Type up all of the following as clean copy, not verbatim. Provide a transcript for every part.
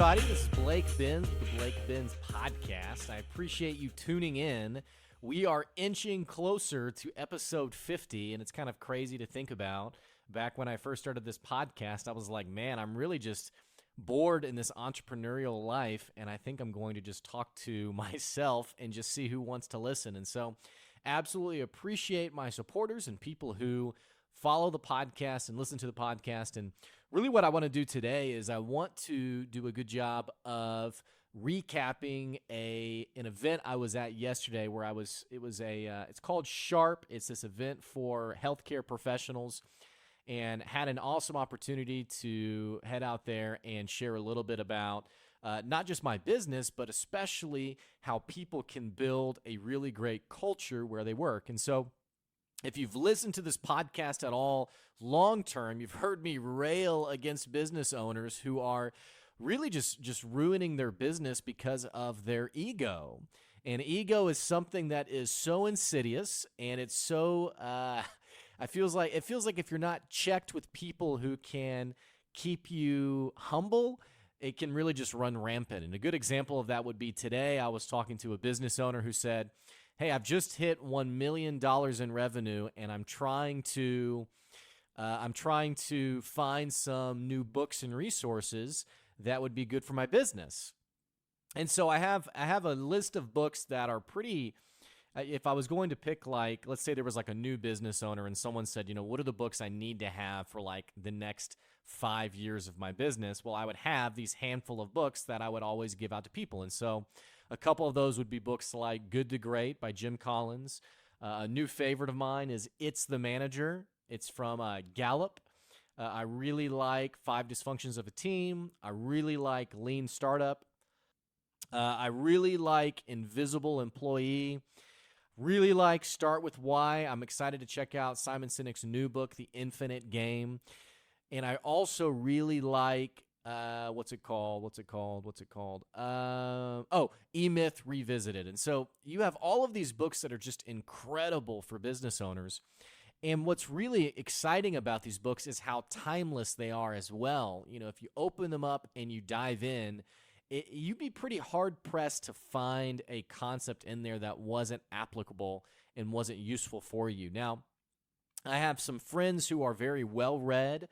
everybody. This is Blake Benz with the Blake Benz Podcast. I appreciate you tuning in. We are inching closer to episode 50, and it's kind of crazy to think about. Back when I first started this podcast, I was like, man, I'm really just bored in this entrepreneurial life, and I think I'm going to just talk to myself and just see who wants to listen. And so absolutely appreciate my supporters and people who follow the podcast and listen to the podcast. And really what I want to do today is I want to do a good job of recapping an event I was at yesterday where it's called Sharp. It's this event for healthcare professionals, and had an awesome opportunity to head out there and share a little bit about not just my business, but especially how people can build a really great culture where they work. And so if you've listened to this podcast at all long term, you've heard me rail against business owners who are really just ruining their business because of their ego. And ego is something that is so insidious, and it's so it feels like if you're not checked with people who can keep you humble, it can really just run rampant. And a good example of that would be today. I was talking to a business owner who said, hey, I've just hit $1 million in revenue, and I'm trying to find some new books and resources that would be good for my business. And so I have a list of books that are pretty. If I was going to pick, like, let's say there was like a new business owner and someone said, what are the books I need to have for like the next 5 years of my business? Well, I would have these handful of books that I would always give out to people. And so a couple of those would be books like Good to Great by Jim Collins. A new favorite of mine is It's the Manager. It's from Gallup. I really like 5 Dysfunctions of a Team. I really like Lean Startup. I really like Invisible Employee. Really like Start With Why. I'm excited to check out Simon Sinek's new book, The Infinite Game. And I also really like, what's it called? E-Myth Revisited. And so you have all of these books that are just incredible for business owners. And what's really exciting about these books is how timeless they are as well. If you open them up and you dive in, you'd be pretty hard-pressed to find a concept in there that wasn't applicable and wasn't useful for you. Now, I have some friends who are very well-read.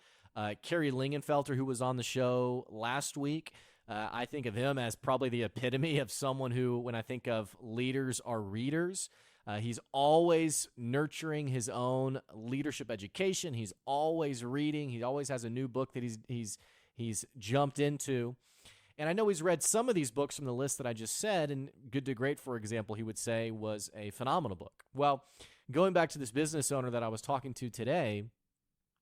Carrie Lingenfelter, who was on the show last week, I think of him as probably the epitome of someone who, when I think of leaders, are readers. He's always nurturing his own leadership education. He's always reading. He always has a new book that he's jumped into. And I know he's read some of these books from the list that I just said, and Good to Great, for example, he would say was a phenomenal book. Well, going back to this business owner that I was talking to today,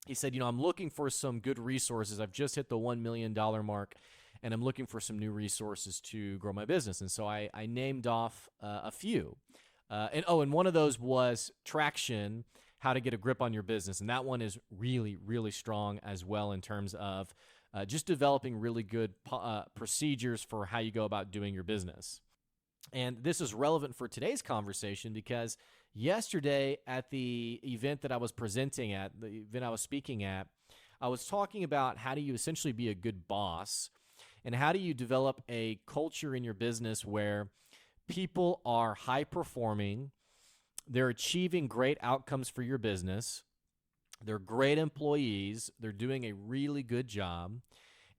he said, I'm looking for some good resources. I've just hit the $1 million mark, and I'm looking for some new resources to grow my business. And so I named off a few. And one of those was Traction, How to Get a Grip on Your Business. And that one is really, really strong as well in terms of just developing really good procedures for how you go about doing your business. And this is relevant for today's conversation because yesterday at the event that I was speaking at, I was talking about how do you essentially be a good boss and how do you develop a culture in your business where people are high performing, they're achieving great outcomes for your business, they're great employees. They're doing a really good job.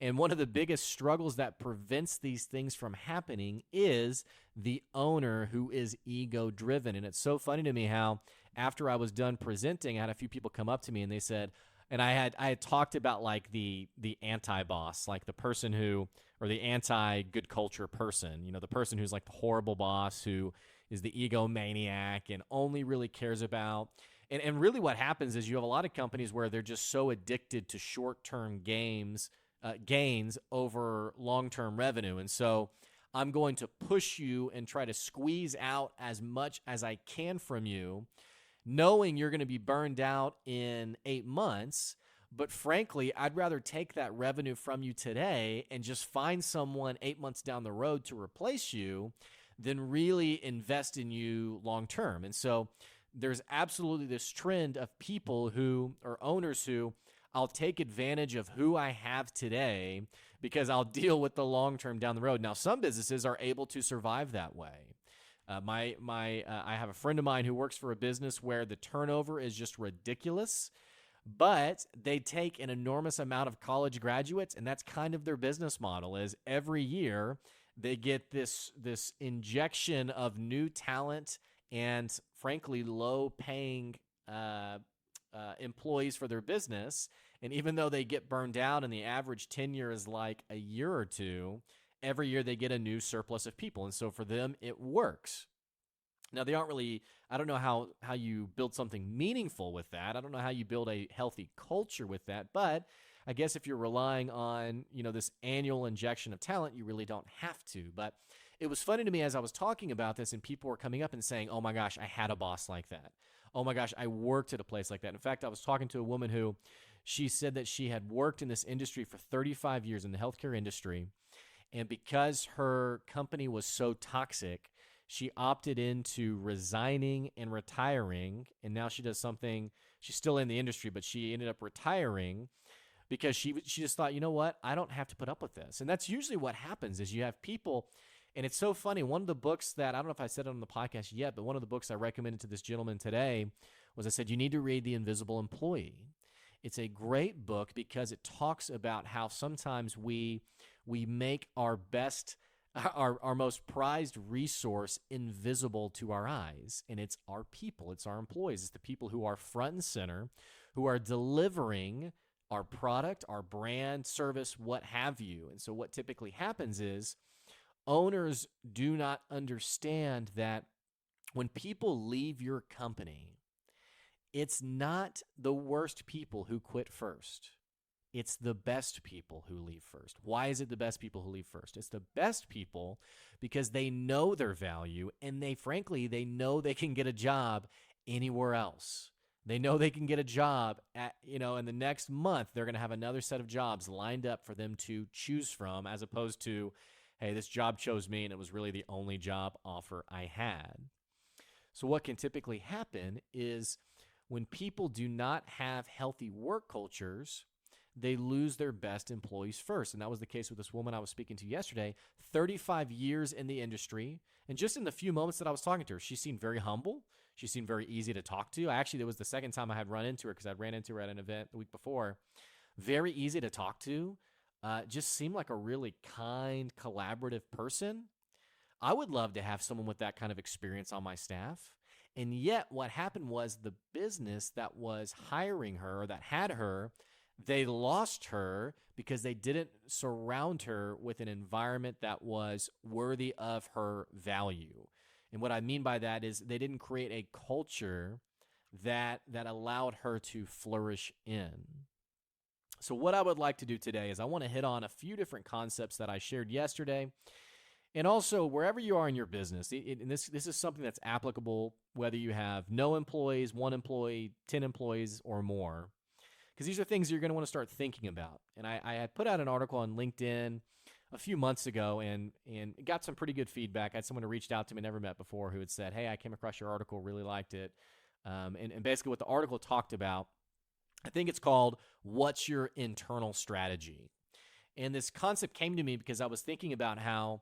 And one of the biggest struggles that prevents these things from happening is the owner who is ego-driven. And it's so funny to me how after I was done presenting, I had a few people come up to me and they said, and I had talked about like the anti-boss, like the person who, or the anti-good culture person, the person who's like the horrible boss who is the egomaniac and only really cares about. And really what happens is you have a lot of companies where they're just so addicted to short-term gains over long-term revenue. And so I'm going to push you and try to squeeze out as much as I can from you, knowing you're going to be burned out in 8 months. But frankly, I'd rather take that revenue from you today and just find someone 8 months down the road to replace you than really invest in you long-term. And so there's absolutely this trend of people who, or owners who, I'll take advantage of who I have today because I'll deal with the long term down the road. Now, some businesses are able to survive that way. I have a friend of mine who works for a business where the turnover is just ridiculous, but they take an enormous amount of college graduates, and that's kind of their business model. Is every year they get this injection of new talent and, frankly, low paying employees for their business. And even though they get burned out and the average tenure is like a year or two, every year they get a new surplus of people. And so for them, it works. Now, they aren't really, I don't know how you build something meaningful with that. I don't know how you build a healthy culture with that. But I guess if you're relying on, this annual injection of talent, you really don't have to. But it was funny to me as I was talking about this and people were coming up and saying, oh my gosh, I had a boss like that. Oh my gosh, I worked at a place like that. In fact, I was talking to a woman who she said that she had worked in this industry for 35 years in the healthcare industry. And because her company was so toxic, she opted into resigning and retiring. And now she does something, she's still in the industry, but she ended up retiring because she just thought, you know what, I don't have to put up with this. And that's usually what happens is you have people, and it's so funny. One of the books that, I don't know if I said it on the podcast yet, but one of the books I recommended to this gentleman today was I said, you need to read The Invisible Employee. It's a great book because it talks about how sometimes we make our best, our most prized resource invisible to our eyes. And it's our people. It's our employees. It's the people who are front and center, who are delivering our product, our brand, service, what have you. And so what typically happens is owners do not understand that when people leave your company, it's not the worst people who quit first. It's the best people who leave first. Why is it the best people who leave first? It's the best people because they know their value and they know they can get a job anywhere else. They know they can get a job in the next month, they're going to have another set of jobs lined up for them to choose from, as opposed to, hey, this job chose me and it was really the only job offer I had. So what can typically happen is when people do not have healthy work cultures, they lose their best employees first. And that was the case with this woman I was speaking to yesterday, 35 years in the industry. And just in the few moments that I was talking to her, she seemed very humble. She seemed very easy to talk to. It was the second time I had run into her because I'd ran into her at an event the week before. Very easy to talk to. Just seemed like a really kind, collaborative person. I would love to have someone with that kind of experience on my staff. And yet what happened was the business that was hiring her, or that had her, they lost her because they didn't surround her with an environment that was worthy of her value. And what I mean by that is they didn't create a culture that allowed her to flourish in. So what I would like to do today is I want to hit on a few different concepts that I shared yesterday. And also, wherever you are in your business, and this is something that's applicable whether you have no employees, 1 employee, 10 employees, or more. Because these are things you're going to want to start thinking about. And I had put out an article on LinkedIn a few months ago and got some pretty good feedback. I had someone who reached out to me, never met before, who had said, hey, I came across your article, really liked it. And basically what the article talked about, I think it's called, What's Your Internal Strategy? And this concept came to me because I was thinking about how,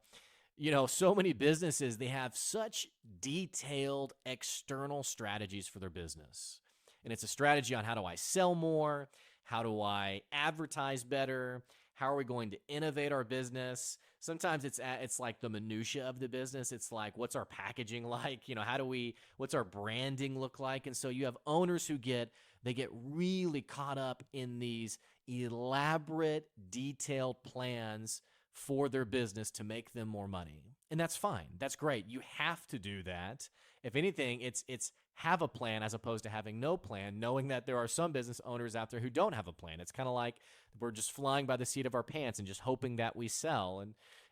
so many businesses, they have such detailed external strategies for their business. And it's a strategy on how do I sell more? How do I advertise better? How are we going to innovate our business? Sometimes it's like the minutia of the business. It's like, what's our packaging like? What's our branding look like? And so you have owners who get really caught up in these elaborate, detailed plans for their business to make them more money. And that's fine. That's great. You have to do that. If anything, it's have a plan as opposed to having no plan, knowing that there are some business owners out there who don't have a plan. It's kind of like we're just flying by the seat of our pants and just hoping that we sell.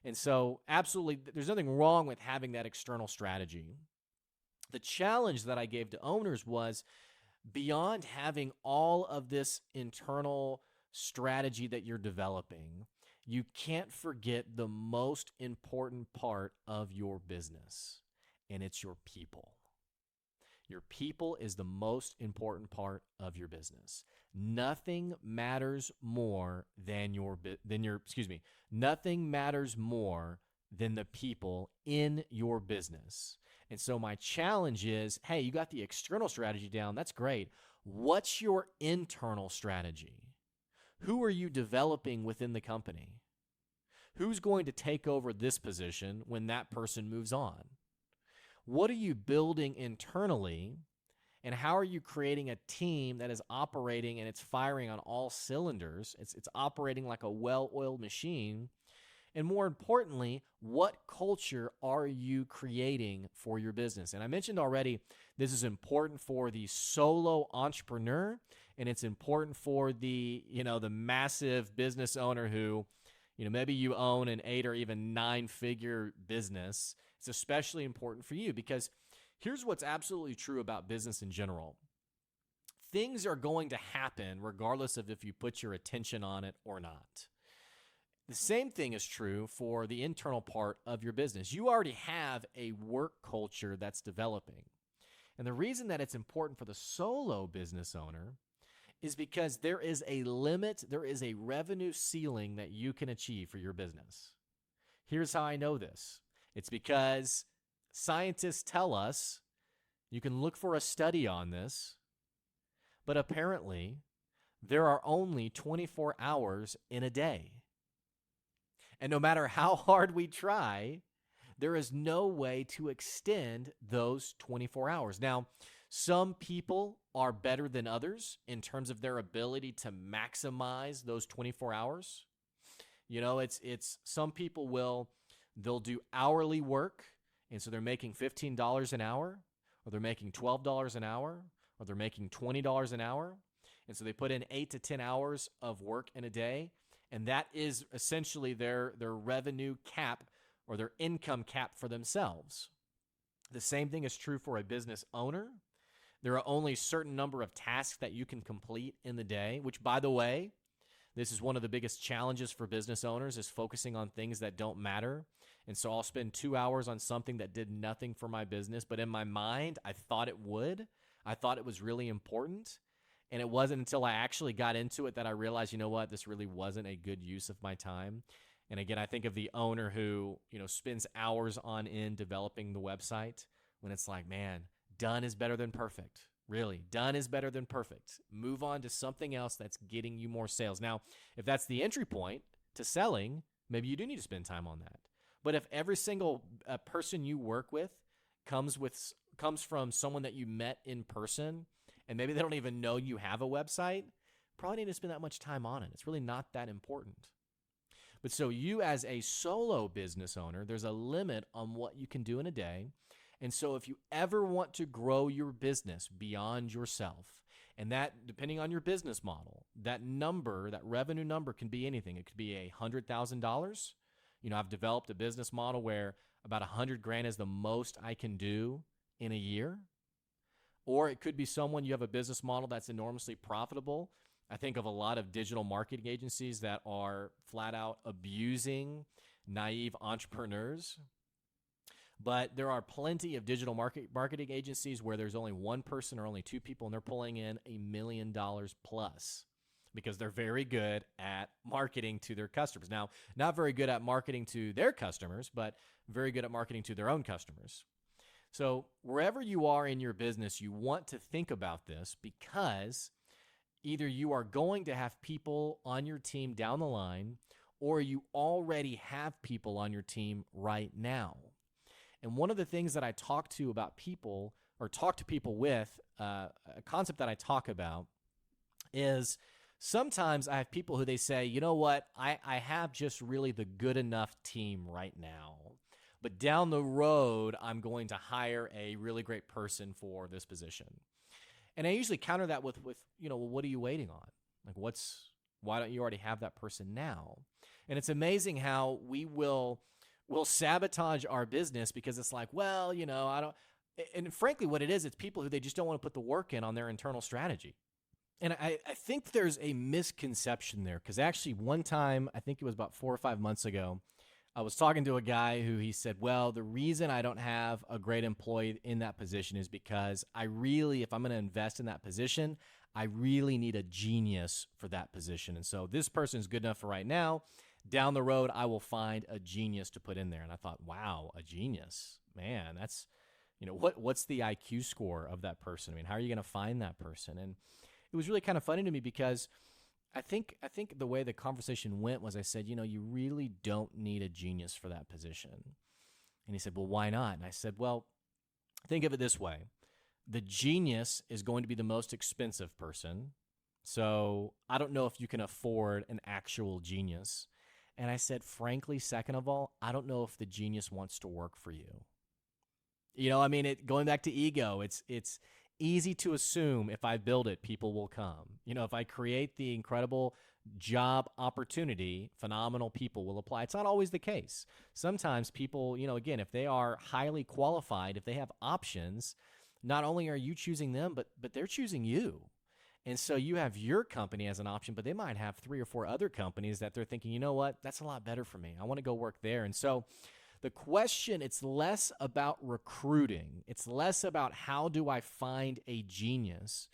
And so absolutely, there's nothing wrong with having that external strategy. The challenge that I gave to owners was beyond having all of this internal strategy that you're developing, you can't forget the most important part of your business, and it's your people. Your people is the most important part of your business. Nothing matters more than nothing matters more than the people in your business. And so my challenge is, hey, you got the external strategy down. That's great. What's your internal strategy? Who are you developing within the company? Who's going to take over this position when that person moves on? What are you building internally, and how are you creating a team that is operating and it's firing on all cylinders? It's operating like a well-oiled machine. And more importantly, what culture are you creating for your business? And I mentioned already, this is important for the solo entrepreneur, and it's important for the massive business owner who, maybe you own an 8 or even 9-figure business. It's especially important for you because here's what's absolutely true about business in general. Things are going to happen regardless of if you put your attention on it or not. The same thing is true for the internal part of your business. You already have a work culture that's developing. And the reason that it's important for the solo business owner is because there is a limit, there is a revenue ceiling that you can achieve for your business. Here's how I know this. It's because scientists tell us, you can look for a study on this, but apparently there are only 24 hours in a day. And no matter how hard we try, there is no way to extend those 24 hours. Now, some people are better than others in terms of their ability to maximize those 24 hours. It's some people they'll do hourly work, and so they're making $15 an hour, or they're making $12 an hour, or they're making $20 an hour. And so they put in 8 to 10 hours of work in a day, and that is essentially their revenue cap or their income cap for themselves. The same thing is true for a business owner. There are only a certain number of tasks that you can complete in the day, which, by the way, this is one of the biggest challenges for business owners, is focusing on things that don't matter. And so I'll spend 2 hours on something that did nothing for my business, but in my mind, I thought it would. I thought it was really important. And it wasn't until I actually got into it that I realized, this really wasn't a good use of my time. And again, I think of the owner who, spends hours on end developing the website, when it's like, man, done is better than perfect. Really, done is better than perfect. Move on to something else that's getting you more sales. Now, if that's the entry point to selling, maybe you do need to spend time on that. But if every single person you work with comes from someone that you met in person, and maybe they don't even know you have a website, probably need to spend that much time on it. It's really not that important. But so you as a solo business owner, there's a limit on what you can do in a day. And so if you ever want to grow your business beyond yourself, and that, depending on your business model, that revenue number can be anything. It could be $100,000. I've developed a business model where about $100,000 is the most I can do in a year. Or it could be you have a business model that's enormously profitable. I think of a lot of digital marketing agencies that are flat out abusing naive entrepreneurs. But there are plenty of digital marketing agencies where there's only one person or only two people, and they're pulling in $1 million plus because they're very good at marketing to their customers. Now, not very good at marketing to their customers, but very good at marketing to their own customers. So wherever you are in your business, you want to think about this, because either you are going to have people on your team down the line, or you already have people on your team right now. And one of the things that I talk to people with, a concept that I talk about is sometimes I have people who they say, you know what, I have just really the good enough team right now. But down the road, I'm going to hire a really great person for this position. And I usually counter that with well, what are you waiting on? Like, why don't you already have that person now? And it's amazing how we'll sabotage our business because it's like, well, I don't. And frankly, what it is, it's people who they just don't want to put the work in on their internal strategy. And I think there's a misconception there, because actually one time, I think it was about 4 or 5 months ago, I was talking to a guy who he said, well, the reason I don't have a great employee in that position is because if I'm going to invest in that position, I really need a genius for that position. And so this person is good enough for right now. Down the road, I will find a genius to put in there. And I thought, wow, a genius, man, that's, what's the IQ score of that person? I mean, how are you going to find that person? And it was really kind of funny to me because I think the way the conversation went was I said, you really don't need a genius for that position. And he said, well, why not? And I said, well, think of it this way. The genius is going to be the most expensive person. So I don't know if you can afford an actual genius. And I said, frankly, second of all, I don't know if the genius wants to work for you. Going back to ego, it's easy to assume if I build it, people will come. If I create the incredible job opportunity, phenomenal people will apply. It's not always the case. Sometimes people, again, if they are highly qualified, if they have options, not only are you choosing them, but they're choosing you. And so you have your company as an option, but they might have 3 or 4 other companies that they're thinking, you know what, that's a lot better for me. I want to go work there. And so the question, it's less about recruiting. It's less about how do I find a genius.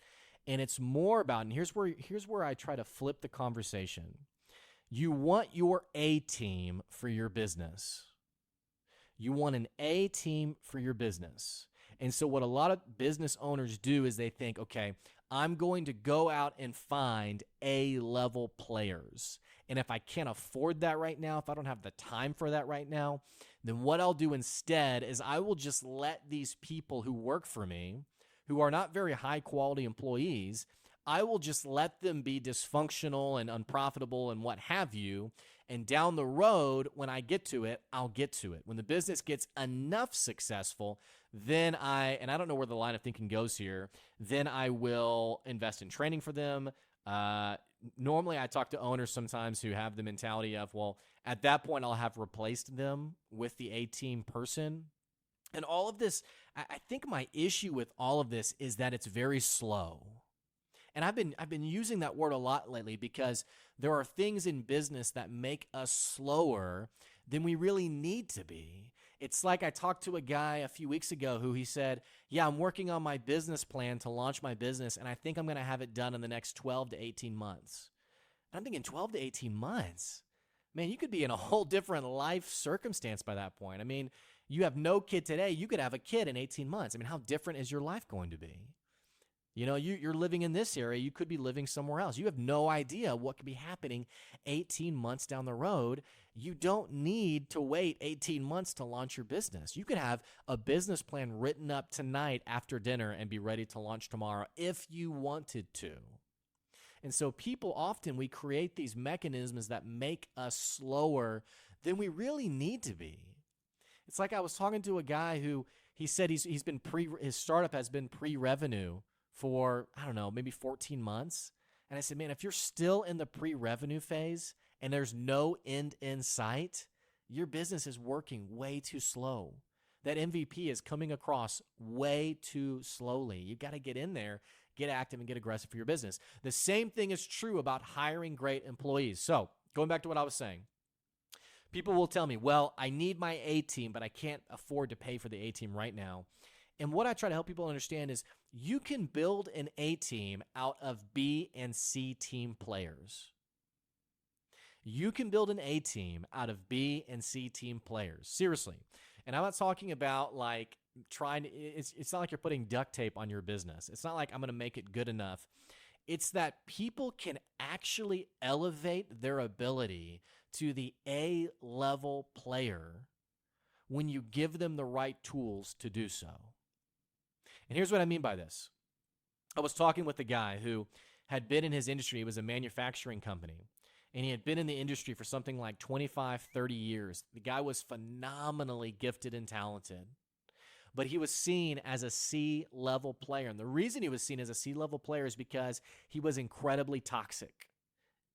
And it's more about, and here's where I try to flip the conversation. You want your A team for your business. You want an A team for your business. And so what a lot of business owners do is they think, okay, I'm going to go out and find A-level players. And if I can't afford that right now, if I don't have the time for that right now, then what I'll do instead is I will just let these people who work for me, who are not very high-quality employees, I will just let them be dysfunctional and unprofitable and what have you. And down the road, when I get to it, I'll get to it. When the business gets enough successful, then I don't know where the line of thinking goes here, then I will invest in training for them. Normally, I talk to owners sometimes who have the mentality of, well, at that point, I'll have replaced them with the A-team person. And all of this, I think my issue with all of this is that it's very slow. And I've been using that word a lot lately because there are things in business that make us slower than we really need to be. It's like I talked to a guy a few weeks ago who he said, yeah, I'm working on my business plan to launch my business, and I think I'm going to have it done in the next 12 to 18 months. And I'm thinking 12 to 18 months? Man, you could be in a whole different life circumstance by that point. I mean, you have no kid today. You could have a kid in 18 months. I mean, how different is your life going to be? You're living in this area. You could be living somewhere else. You have no idea what could be happening 18 months down the road. You don't need to wait 18 months to launch your business. You could have a business plan written up tonight after dinner and be ready to launch tomorrow if you wanted to. And so we create these mechanisms that make us slower than we really need to be. It's like I was talking to a guy who he said his startup has been pre-revenue for, I don't know, maybe 14 months. And I said, man, if you're still in the pre-revenue phase and there's no end in sight, your business is working way too slow. That MVP is coming across way too slowly. You've got to get in there, get active, and get aggressive for your business. The same thing is true about hiring great employees. So going back to what I was saying, people will tell me, well, I need my A team, but I can't afford to pay for the A team right now. And what I try to help people understand is you can build an A team out of B and C team players. You can build an A team out of B and C team players. Seriously. And I'm not talking about like it's not like you're putting duct tape on your business. It's not like I'm going to make it good enough. It's that people can actually elevate their ability to the A-level player when you give them the right tools to do so. And here's what I mean by this. I was talking with a guy who had been in his industry. It was a manufacturing company. And he had been in the industry for something like 25, 30 years. The guy was phenomenally gifted and talented. But he was seen as a C-level player. And the reason he was seen as a C-level player is because he was incredibly toxic.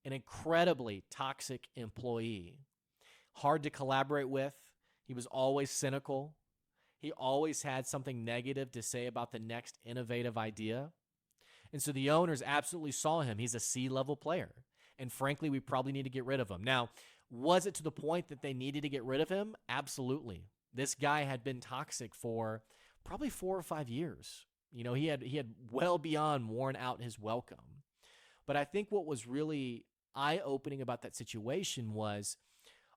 An incredibly toxic employee. Hard to collaborate with. He was always cynical. He always had something negative to say about the next innovative idea. And so the owners absolutely saw him. He's a C-level player. And frankly, we probably need to get rid of him. Now, Was it to the point that they needed to get rid of him? Absolutely. This guy had been toxic for probably 4 or 5 years. He had well beyond worn out his welcome. But I think what was really eye-opening about that situation was,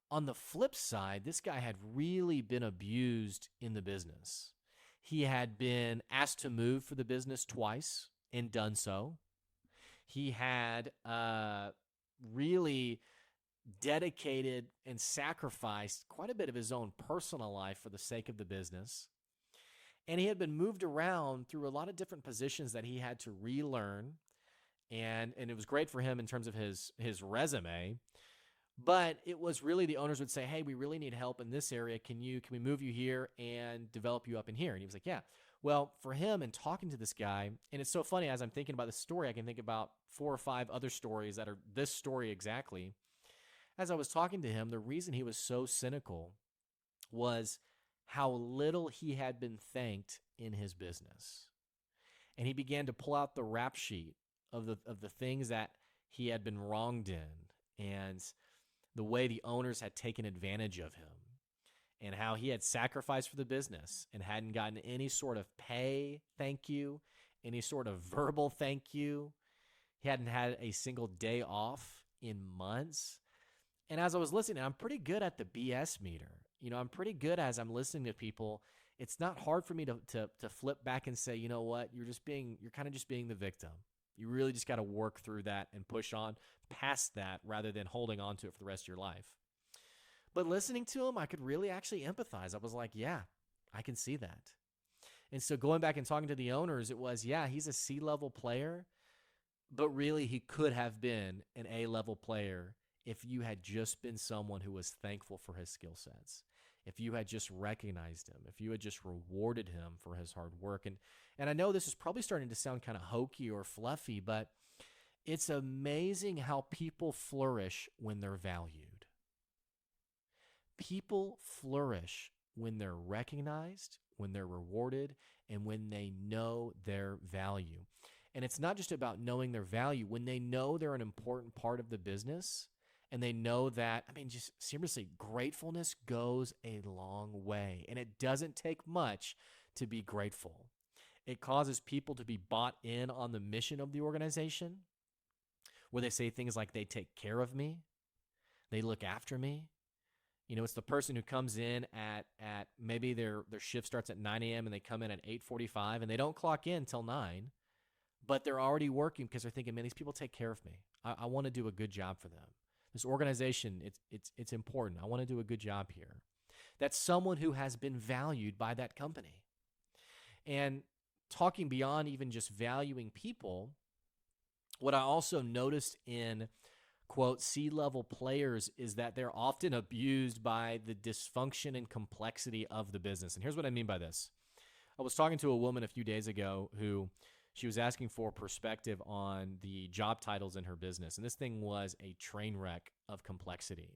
on the flip side, this guy had really been abused in the business. He had been asked to move for the business twice and done so. He had really dedicated and sacrificed quite a bit of his own personal life for the sake of the business. And he had been moved around through a lot of different positions that he had to relearn. And it was great for him in terms of his resume. But it was really, the owners would say, hey, we really need help in this area. Can we move you here and develop you up in here? And he was like, yeah. Well, for him and talking to this guy, and it's so funny, as I'm thinking about this story, I can think about 4 or 5 other stories that are this story exactly. As I was talking to him, the reason he was so cynical was how little he had been thanked in his business. And he began to pull out the rap sheet of the things that he had been wronged in, and the way the owners had taken advantage of him, and how he had sacrificed for the business and hadn't gotten any sort of pay thank you, any sort of verbal thank you. He hadn't had a single day off in months. And as I was listening, I'm pretty good at the BS meter. I'm pretty good as I'm listening to people. It's not hard for me to flip back and say, you know what, you're kind of just being the victim. You really just got to work through that and push on past that rather than holding on to it for the rest of your life. But listening to him, I could really actually empathize. I was like, yeah, I can see that. And so going back and talking to the owners, it was, yeah, he's a C-level player, but really he could have been an A-level player if you had just been someone who was thankful for his skill sets, if you had just recognized him, if you had just rewarded him for his hard work. And I know this is probably starting to sound kind of hokey or fluffy, but it's amazing how people flourish when they're valued. People flourish when they're recognized, when they're rewarded, and when they know their value. And it's not just about knowing their value. When they know they're an important part of the business, and they know that, just seriously, gratefulness goes a long way. And it doesn't take much to be grateful. It causes people to be bought in on the mission of the organization, where they say things like, they take care of me, they look after me. It's the person who comes in at maybe their shift starts at 9 a.m. and they come in at 8:45 and they don't clock in till 9, but they're already working because they're thinking, man, these people take care of me. I want to do a good job for them. This organization, it's important. I want to do a good job here. That's someone who has been valued by that company. And talking beyond even just valuing people, what I also noticed in, quote, C-level players is that they're often abused by the dysfunction and complexity of the business. And here's what I mean by this. I was talking to a woman a few days ago who she was asking for perspective on the job titles in her business. And this thing was a train wreck of complexity.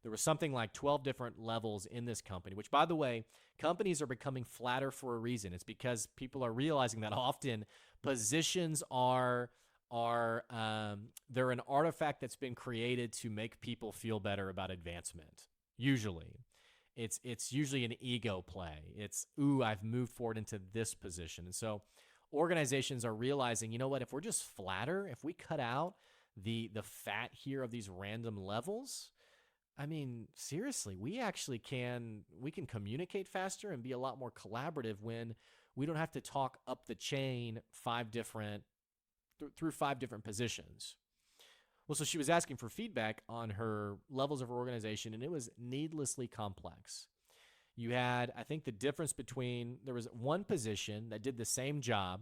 There was something like 12 different levels in this company, which, by the way, companies are becoming flatter for a reason. It's because people are realizing that often positions they're an artifact that's been created to make people feel better about advancement. Usually, it's usually an ego play. It's, ooh, I've moved forward into this position. And so organizations are realizing, you know what, if we're just flatter, if we cut out the fat here of these random levels, seriously, we can communicate faster and be a lot more collaborative when we don't have to talk up the chain through 5 different positions. Well, so she was asking for feedback on her levels of her organization, and it was needlessly complex. You had, I think the difference between, there was one position that did the same job,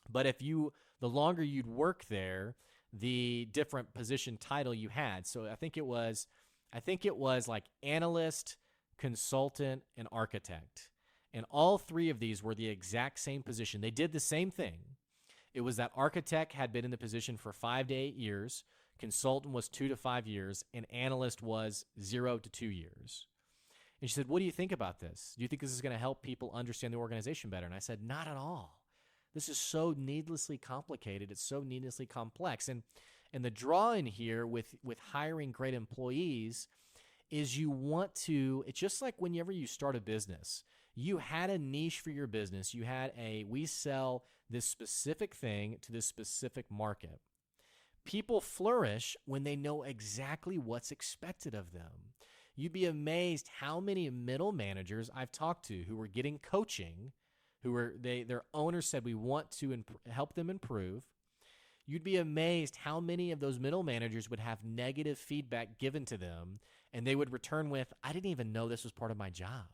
but the longer you'd work there, the different position title you had. So I think it was like analyst, consultant, and architect. And all 3 of these were the exact same position. They did the same thing. It was that architect had been in the position for 5 to 8 years, consultant was 2 to 5 years, and analyst was 0 to 2 years. And she said, what do you think about this? Do you think this is going to help people understand the organization better? And I said, not at all. This is so needlessly complicated. It's so needlessly complex. And And the draw in here with hiring great employees is you want to, it's just like whenever you start a business, you had a niche for your business. You had we sell this specific thing to this specific market. People flourish when they know exactly what's expected of them. You'd be amazed how many middle managers I've talked to who were getting coaching, their owners said we want to help them improve. You'd be amazed how many of those middle managers would have negative feedback given to them, and they would return with, I didn't even know this was part of my job.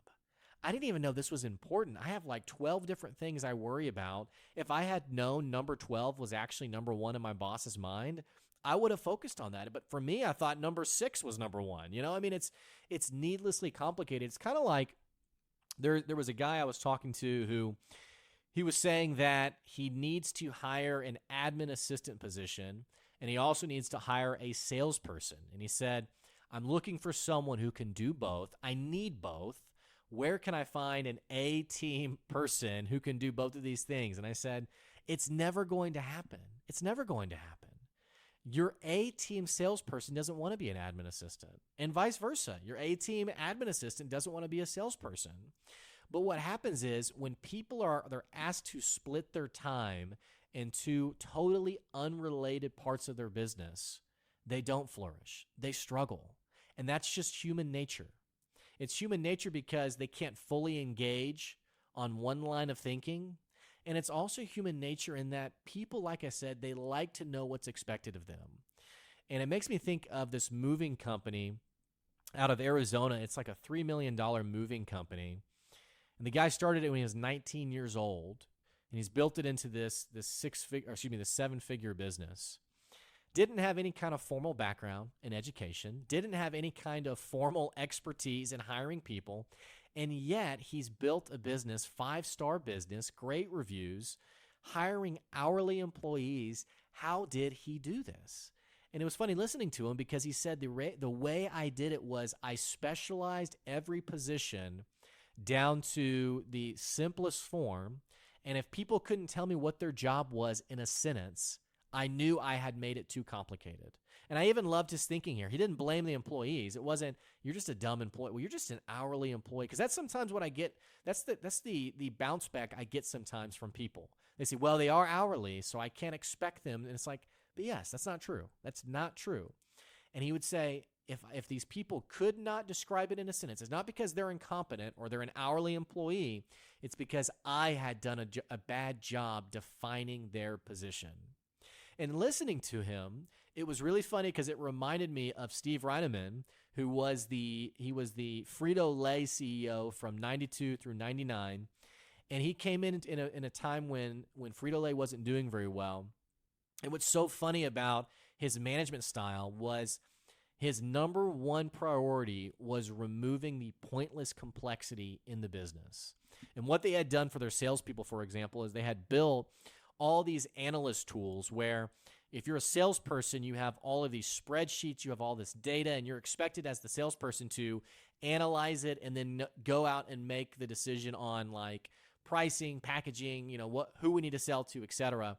I didn't even know this was important. I have like 12 different things I worry about. If I had known number 12 was actually number 1 in my boss's mind, I would have focused on that. But for me, I thought number 6 was number 1. I mean, it's needlessly complicated. It's kind of like there was a guy I was talking to who he was saying that he needs to hire an admin assistant position, and he also needs to hire a salesperson. And he said, I'm looking for someone who can do both. I need both. Where can I find an A-team person who can do both of these things? And I said, it's never going to happen. It's never going to happen. Your A-team salesperson doesn't want to be an admin assistant, and vice versa. Your A-team admin assistant doesn't want to be a salesperson. But what happens is when people they're asked to split their time into totally unrelated parts of their business, they don't flourish. They struggle. And that's just human nature. It's human nature because they can't fully engage on one line of thinking. And it's also human nature in that people, like I said, they like to know what's expected of them. And it makes me think of this moving company out of Arizona. It's like a $3 million moving company. And the guy started it when he was 19 years old. And he's built it into this 7-figure business. Didn't have any kind of formal background in education, didn't have any kind of formal expertise in hiring people, and yet he's built a business, 5-star business, great reviews, hiring hourly employees. How did he do this? And it was funny listening to him because he said the way I did it was I specialized every position down to the simplest form, and if people couldn't tell me what their job was in a sentence, I knew I had made it too complicated. And I even loved his thinking here. He didn't blame the employees. It wasn't, you're just a dumb employee. Well, you're just an hourly employee. Because that's sometimes what I get. That's the bounce back I get sometimes from people. They say, well, they are hourly, so I can't expect them. And it's like, but yes, that's not true. That's not true. And he would say, if these people could not describe it in a sentence, it's not because they're incompetent or they're an hourly employee. It's because I had done a bad job defining their position. And listening to him, it was really funny because it reminded me of Steve Reineman, who was the Frito-Lay CEO from 92 through 99. And he came in a time when Frito-Lay wasn't doing very well. And what's so funny about his management style was his number one priority was removing the pointless complexity in the business. And what they had done for their salespeople, for example, is they had built all these analyst tools where if you're a salesperson, you have all of these spreadsheets, you have all this data, and you're expected as the salesperson to analyze it and then go out and make the decision on like pricing, packaging, who we need to sell to, etc.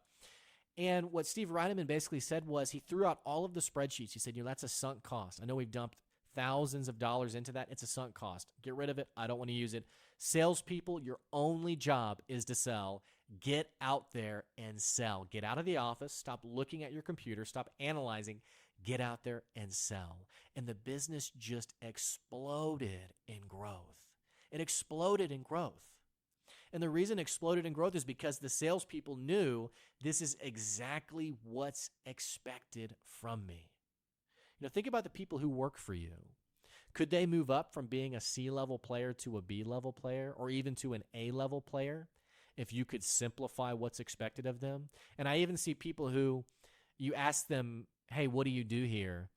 And what Steve Reineman basically said was he threw out all of the spreadsheets. He said, that's a sunk cost. I know we've dumped thousands of dollars into that. It's a sunk cost. Get rid of it. I don't want to use it. Salespeople, your only job is to sell. Get out there and sell. Get out of the office. Stop looking at your computer. Stop analyzing. Get out there and sell. And the business just exploded in growth. It exploded in growth. And the reason it exploded in growth is because the salespeople knew this is exactly what's expected from me. Think about the people who work for you. Could they move up from being a C-level player to a B-level player or even to an A-level player if you could simplify what's expected of them? And I even see people who you ask them, hey, what do you do here?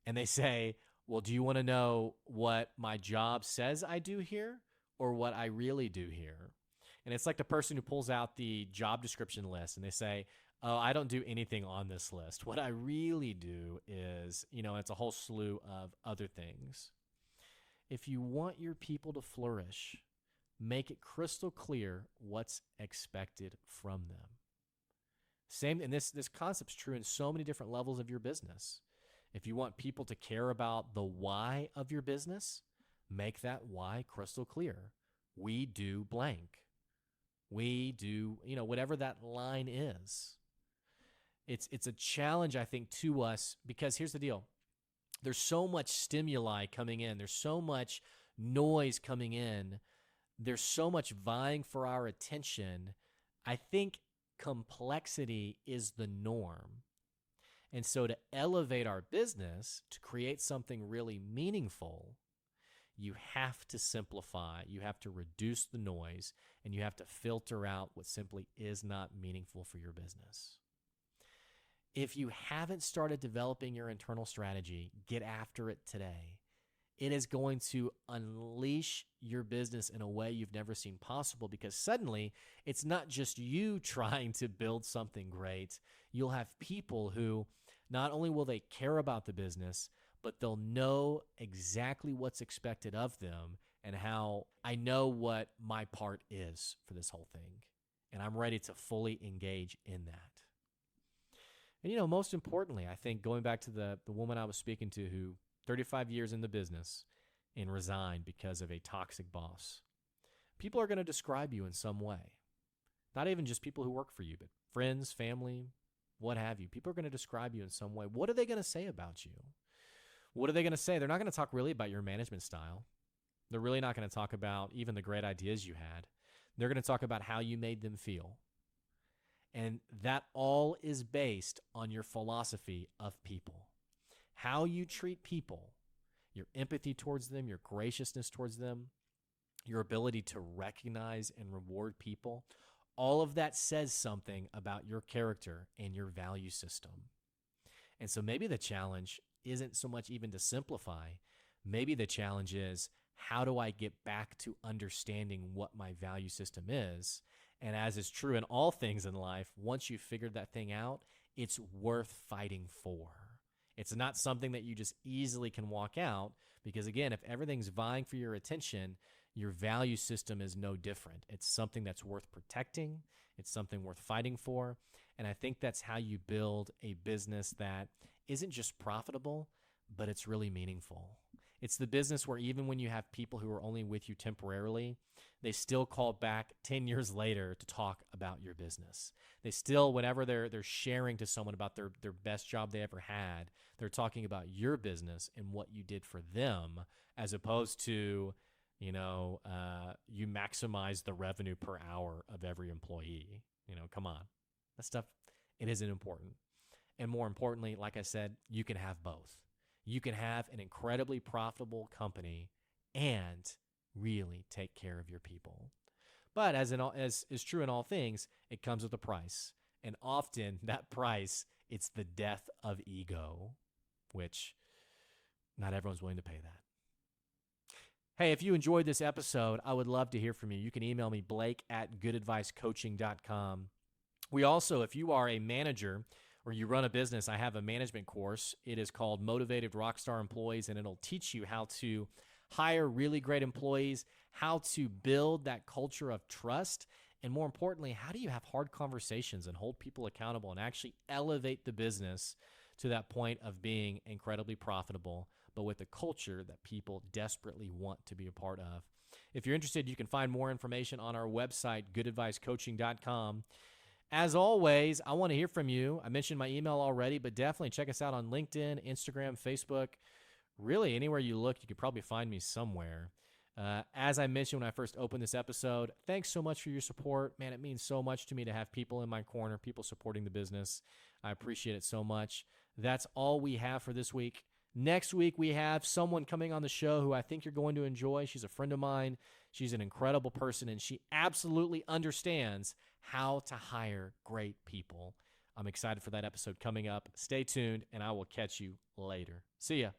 And they say, well, do you want to know what my job says I do here or what I really do here? And it's like the person who pulls out the job description list and they say, oh, I don't do anything on this list. What I really do is, it's a whole slew of other things. If you want your people to flourish, make it crystal clear what's expected from them. Same, and this concept's true in so many different levels of your business. If you want people to care about the why of your business, make that why crystal clear. We do blank. We do, whatever that line is. It's a challenge, I think, to us, because here's the deal. There's so much stimuli coming in. There's so much noise coming in. There's so much vying for our attention. I think complexity is the norm. And so to elevate our business, to create something really meaningful, you have to simplify, you have to reduce the noise, and you have to filter out what simply is not meaningful for your business. If you haven't started developing your internal strategy, get after it today. It is going to unleash your business in a way you've never seen possible, because suddenly it's not just you trying to build something great. You'll have people who not only will they care about the business, but they'll know exactly what's expected of them and how I know what my part is for this whole thing. And I'm ready to fully engage in that. And, most importantly, I think going back to the woman I was speaking to who 35 years in the business and resigned because of a toxic boss, people are going to describe you in some way. Not even just people who work for you, but friends, family, what have you. People are going to describe you in some way. What are they going to say about you? What are they going to say? They're not going to talk really about your management style. They're really not going to talk about even the great ideas you had. They're going to talk about how you made them feel. And that all is based on your philosophy of people. How you treat people, your empathy towards them, your graciousness towards them, your ability to recognize and reward people, all of that says something about your character and your value system. And so maybe the challenge isn't so much even to simplify. Maybe the challenge is, how do I get back to understanding what my value system is? And as is true in all things in life, once you've figured that thing out, it's worth fighting for. It's not something that you just easily can walk out, because again, if everything's vying for your attention, your value system is no different. It's something that's worth protecting. It's something worth fighting for. And I think that's how you build a business that isn't just profitable, but it's really meaningful. It's the business where even when you have people who are only with you temporarily, they still call back 10 years later to talk about your business. They still, whenever they're sharing to someone about their best job they ever had, they're talking about your business and what you did for them, as opposed to, you maximize the revenue per hour of every employee. Come on. That stuff, it isn't important. And more importantly, like I said, you can have both. You can have an incredibly profitable company and really take care of your people. But as is true in all things, it comes with a price. And often that price, it's the death of ego, which not everyone's willing to pay that. Hey, if you enjoyed this episode, I would love to hear from you. You can email me, blake@goodadvicecoaching.com. We also, if you are a manager or you run a business, I have a management course. It is called Motivated Rockstar Employees, and it'll teach you how to hire really great employees, how to build that culture of trust, and more importantly, how do you have hard conversations and hold people accountable and actually elevate the business to that point of being incredibly profitable, but with a culture that people desperately want to be a part of. If you're interested, you can find more information on our website, goodadvicecoaching.com. As always, I want to hear from you. I mentioned my email already, but definitely check us out on LinkedIn, Instagram, Facebook. Really, anywhere you look, you could probably find me somewhere. As I mentioned when I first opened this episode, thanks so much for your support. Man, it means so much to me to have people in my corner, people supporting the business. I appreciate it so much. That's all we have for this week. Next week, we have someone coming on the show who I think you're going to enjoy. She's a friend of mine. She's an incredible person, and she absolutely understands how to hire great people. I'm excited for that episode coming up. Stay tuned, and I will catch you later. See ya.